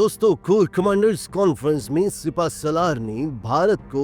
दोस्तों, core commanders conference में सिपा सलार ने भारत को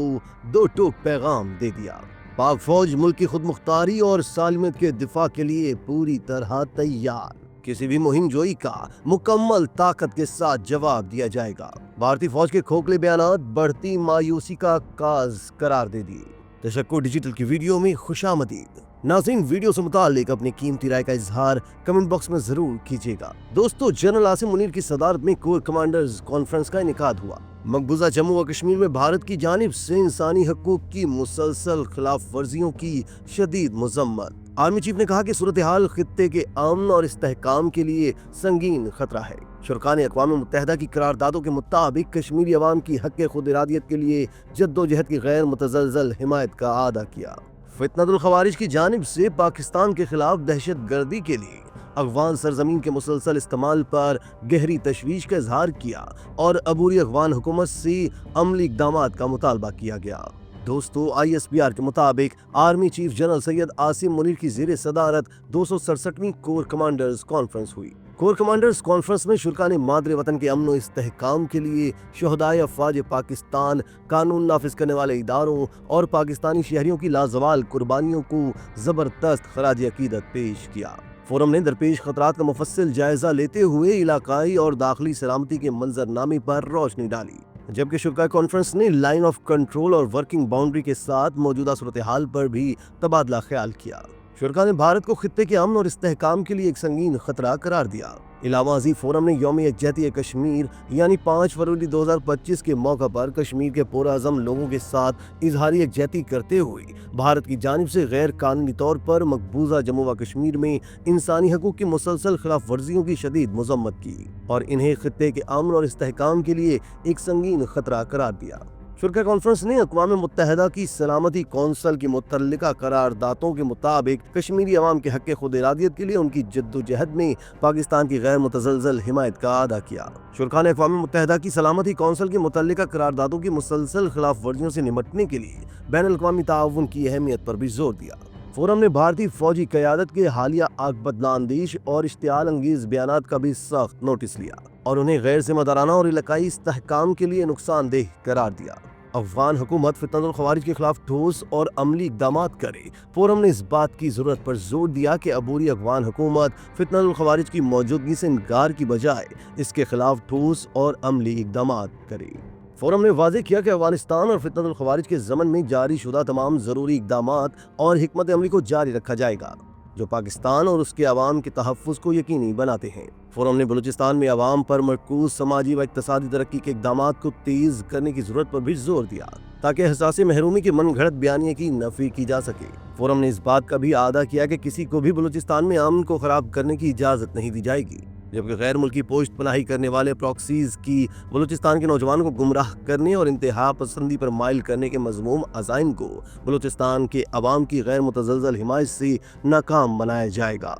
दो टोक पैगाम दे दिया। पाक फौज मुल्क की खुद मुख्तारी और सालमियत के दिफा के लिए पूरी तरह तैयार। किसी भी मुहिम जोई का मुकम्मल ताकत के साथ जवाब दिया जाएगा। भारतीय फौज के खोखले बयानात बढ़ती मायूसी का काज करार दे दिए। तशक्कुर डिजिटल की वीडियो में खुशामदीद। नाज़रीन, वीडियो से मुताल्लिक अपनी कीमती राय का इजहार कमेंट बॉक्स में जरूर कीजिएगा। दोस्तों, जनरल आसिम मुनीर की सदारत में कोर कमांडर्स कॉन्फ्रेंस का इनेकाद हुआ। मकबूजा जम्मू व कश्मीर में भारत की जानिब से इंसानी हकूक की मुसलसल खिलाफ वर्जियों की शदीद मजम्मत। आर्मी चीफ ने कहा कि सूरत हाल खित्ते के अमन और इस्तेहकाम के लिए संगीन खतरा है। शुरकाने अक़वाम मुत्तहिदा की करारदादों के मुताबिक कश्मीरी अवाम की हक़ खुद इरादियत के लिए जद्दोजहद की गैर मुतज़लज़ल हिमायत का आदा किया। फितनतुल खवारिज की जानिब से पाकिस्तान के खिलाफ दहशत गर्दी के लिए अफगान सरजमीन के मुसलसल इस्तेमाल पर गहरी तशवीश का इजहार किया और अबूरी अफगान हुकूमत से अमली इक़दामात का मुतालबा किया गया। दोस्तों, ISPR के मुताबिक army chief general Syed Asim Munir की ज़ेर सदारत 267वीं कोर कमांडर्स कॉन्फ्रेंस हुई। कोर कमांडर्स कॉन्फ्रेंस में शुरकाने मादरे वतन के अमन और इस्तेहकाम के लिए शहदाए अफवाज पाकिस्तान, कानून नाफिज करने वाले इदारों और पाकिस्तानी शहरियों की लाजवाल कुर्बानियों को जबरदस्त खराज अकीदत पेश किया। फोरम ने दरपेश खतरात का मुफस्सिल जायजा लेते हुए इलाकाई और दाखिली सलामती के मंजरनामे पर रोशनी डाली, जबकि शुरा कॉन्फ्रेंस ने लाइन ऑफ कंट्रोल और वर्किंग बाउंड्री के साथ मौजूदा सूरत हाल पर भी तबादला ख्याल किया। शुरा ने भारत को खित्ते के अमन और इस्तेहकाम के लिए एक संगीन खतरा करार दिया। इलाहाबादी फोरम ने यौम यकजहती कश्मीर यानी 5 फरवरी 2025 के मौका पर कश्मीर के पुरअज़म लोगों के साथ इजहारी यकजहती करते हुए भारत की जानिब से गैर कानूनी तौर पर मकबूजा जम्मू व कश्मीर में इंसानी हकूक की मुसलसल खिलाफ वर्जियों की शदीद मजम्मत की और इन्हें खित्ते के अमन और इस्तेहकाम के लिए एक संगीन खतरा करार दिया। शुरा कॉन्फ्रेंस ने अक़वाम मुत्तहिदा की सलामती कौंसल की मुतल्लिका करारदातों के मुताबिक कश्मीरी अवाम के हक़ खुद इरादियत के लिए उनकी जद्दोजहद में पाकिस्तान की गैर मुतज़लज़ल हिमायत का अदा किया। शुरा ने अक़वाम मुत्तहिदा की सलामती कौंसल की मुतल्लिका करारदातों की मुसलसल खिलाफ वर्जियों से निपटने के लिए बैनुल अक़वामी ताउन की अहमियत पर भी जोर दिया। फोरम ने भारतीय फौजी क़यादत के हालिया आगबदलांदेश और इश्तियाल अंगेज बयानात का भी सख्त नोटिस लिया और उन्हें गैर जिम्मेदाराना और इलाकाई इस्तेहकाम के लिए नुकसानदेह करार दिया। अफगान हुकूमत फितनतुल खवारिज के खिलाफ ठोस और अमली इक़दामात करे। फोरम ने इस बात की जरूरत पर जोर दिया कि अबूरी अफगान हुकूमत फितनतुल खवारिज की मौजूदगी से इनकार की बजाय इसके खिलाफ ठोस और अमली इक़दामात करे। फोरम ने वाज़ेह किया कि अफगानिस्तान और फितनतुल खवारिज के ज़मन में जारी शुदा तमाम ज़रूरी इक़दामात और हिकमत अमली को जारी रखा जाएगा जो पाकिस्तान और उसके अवाम के तहफ़्फ़ुज़ को यकीनी बनाते हैं। फोरम ने बलूचिस्तान में अवाम पर मरकूज़ समाजी व इक़्तिसादी तरक्की के इक़दामात को तेज़ करने की ज़रूरत पर भी जोर दिया ताकि एहसास महरूमी के मनगढ़ंत बयानिए की नफ़ी की जा सके। फोरम ने इस बात का भी आदा किया कि किसी को भी बलूचिस्तान में अमन को ख़राब करने की इजाज़त नहीं दी जाएगी, जबकि गैर मुल्की पोस्ट पनाही करने वाले प्रॉक्सीज की बलूचिस्तान के नौजवानों को गुमराह करने और इंतहा पसंदी पर माइल करने के मज़मूम अज़ाइम को बलूचिस्तान के अवाम की गैर मुतज़लज़ल हिमायत से नाकाम बनाया जाएगा।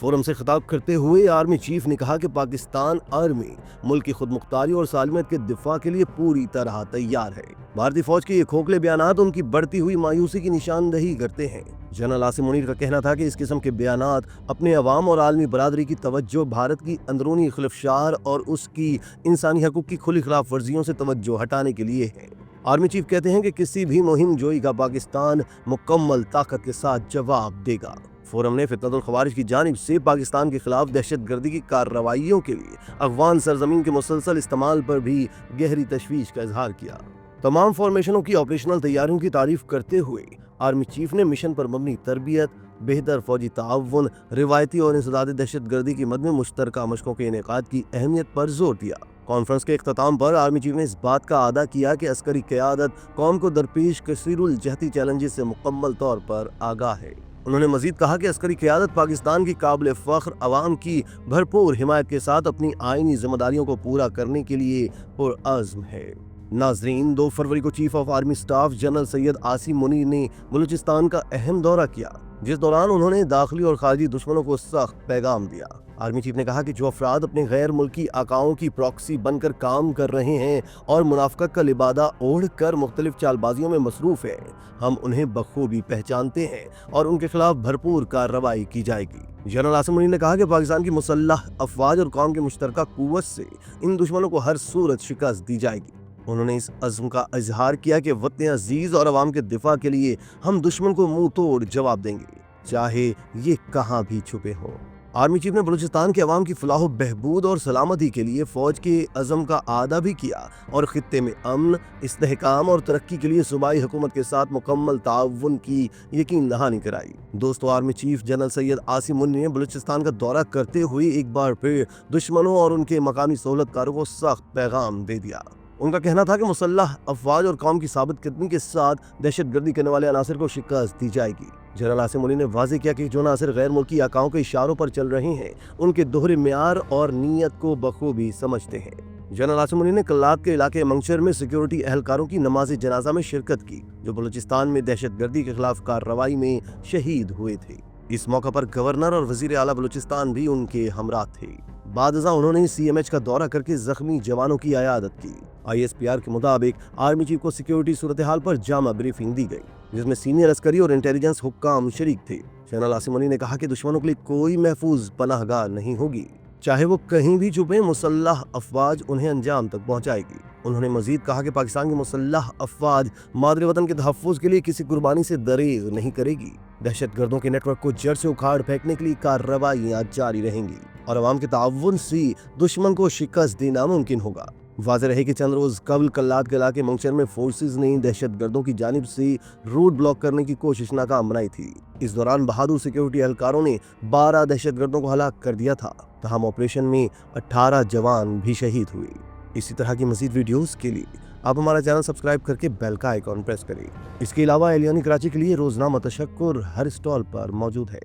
फोरम से खिताब करते हुए आर्मी चीफ ने कहा कि पाकिस्तान आर्मी मुल्क की खुद मुख्तारी और सालमियत के दिफा के लिए पूरी तरह तैयार है। भारतीय फौज के ये खोखले बयानात उनकी बढ़ती हुई मायूसी की निशानदही करते हैं। जनरल आसिम मुनीर का कहना था कि इस किस्म के बयानात अपने अवाम और आलमी बरादरी की तवज्जो भारत की अंदरूनी खिलफशार और उसकी इंसानी हकूक की खुली खिलाफ वर्जियों से तवज्जो हटाने के लिए है। आर्मी चीफ कहते हैं कि किसी भी मुहिम जोई का पाकिस्तान मुकम्मल ताकत के साथ जवाब देगा। फोरम ने फितनतुल खवारिज की जानिब से पाकिस्तान के खिलाफ दहशत गर्दी की कार्रवाइयों के लिए अफगान सरजमीन के मुसलसल इस्तेमाल पर भी गहरी तशवीश का इजहार किया। तमाम फॉर्मेशनों की ऑपरेशनल तैयारियों की तारीफ करते हुए आर्मी चीफ ने मिशन पर मबनी तरबियत, बेहतर फौजी ताउन, रिवायती और इंसदाद दहशत गर्दी की मद में मुश्तरका मशकों के इनेकाद की अहमियत पर जोर दिया। कॉन्फ्रेंस के इख्तिताम पर आर्मी चीफ ने इस बात का आदा किया कि अस्करी क़यादत कौम को दरपेश कसीरुल जहती चैलेंजेस से मुकम्मल तौर पर आगाह है। उन्होंने मजीद कहा कि अस्करी क़यादत पाकिस्तान की काबिल फ़ख्र अवाम की भरपूर हिमायत के साथ अपनी आईनी जिम्मेदारियों को पूरा करने के लिए पुरअज़्म है। नाज़रीन, 2 फरवरी को chief of army staff general Syed Asim Munir ने बलूचिस्तान का अहम दौरा किया। जिस दौरान उन्होंने दाखिली और खारजी दुश्मनों को सख्त पैगाम दिया। आर्मी चीफ ने कहा कि जो अफराद अपने गैर मुल्की आकाओं की प्रॉक्सी बनकर काम कर रहे हैं और मुनाफिकत का लिबादा ओढ़ कर मुख्तलिफ चालबाजियों में मसरूफ है, हम उन्हें बखूबी पहचानते हैं और उनके खिलाफ भरपूर कार्रवाई की जाएगी। जनरल आसिम मुनीर ने कहा कि पाकिस्तान की मुसल्लह अफवाज और कौम की मुश्तरका कुव्वत से इन दुश्मनों को हर सूरत शिकस्त दी जाएगी। उन्होंने इस अज़्म का इजहार किया कि वतन अजीज और अवाम के दिफा के लिए हम दुश्मन को मुंह तोड़ जवाब देंगे, चाहे ये कहाँ भी छुपे हों। आर्मी चीफ ने बलूचिस्तान के अवाम की फलाह बहबूद और सलामती के लिए फौज के अज़म का आदा भी किया और खित्ते में अमन, इस्तेहकाम और तरक्की के लिए सूबाई हुकूमत के साथ मुकम्मल ताउन की यकीन दहानी कराई। दोस्तों, army chief general Syed Asim Munir ने बलूचिस्तान का दौरा करते हुए एक बार फिर दुश्मनों और उनके मकामी सहूलतकारों को सख्त पैगाम दे दिया। उनका कहना था कि मुसल्लह अफवाज और कौम की साबित कदमी के साथ दहशतगर्दी करने वाले अनासर को शिकस्त दी जाएगी। जनरल आसिम मुनीर ने वाज़ेह किया कि जो अनासर गैर मुल्की आकाओं के इशारों पर चल रहे हैं, उनके दोहरे म्यार और नीयत को बखूबी समझते हैं। जनरल आसिम मुनीर ने कल्लात के इलाके मंगशर में सिक्योरिटी एहलकारों की नमाज जनाजा में शिरकत की, जो बलूचिस्तान में दहशतगर्दी के खिलाफ कार्रवाई में शहीद हुए थे। इस मौका पर गवर्नर और वजीर आला बलूचिस्तान भी उनके हमरा थे। बाद उन्होंने CMH का दौरा करके जख्मी जवानों की अयादत की। ISPR के मुताबिक आर्मी चीफ को सिक्योरिटी सूरत हाल पर जामा ब्रीफिंग दी गई, जिसमें सीनियर अस्करी और इंटेलिजेंस हुक्काम शरीक थे। जनरल आसिम मुनीर ने कहा कि दुश्मनों के लिए कोई महफूज पनाहगाह नहीं होगी, चाहे वो कहीं भी छुपे, मुसल्लह अफवाज उन्हें अंजाम तक पहुंचाएगी। उन्होंने मजीद कहा कि पाकिस्तान की मुसल्लह अफवाज मादरे वतन के तहफ़्फ़ुज़ के लिए किसी कुर्बानी से दरेग नहीं करेगी। दहशतगर्दों के नेटवर्क को जड़ से उखाड़ फेंकने के लिए कार्रवाइयाँ जारी रहेंगी और अवाम के ताउन से दुश्मन को शिकस्त देना मुमकिन होगा। वाज़ेह रहे कि चंद रोज कबल कल्लात के इलाके मंगशर में फोर्सेज ने दहशतगर्दों की जानिब से रूट ब्लॉक करने की कोशिश नाकाम बनाई थी। इस दौरान बहादुर सिक्योरिटी एहलकारों ने 12 दहशतगर्दों को हलाक कर दिया था। तमाम ऑपरेशन में 18 जवान भी शहीद हुए। इसी तरह की मज़ीद वीडियोस के लिए आप हमारा चैनल सब्सक्राइब करके बेल का आइकॉन प्रेस करें। इसके अलावा एलियानी कराची के लिए रोजनामा तशक्कुर हर स्टॉल पर मौजूद है।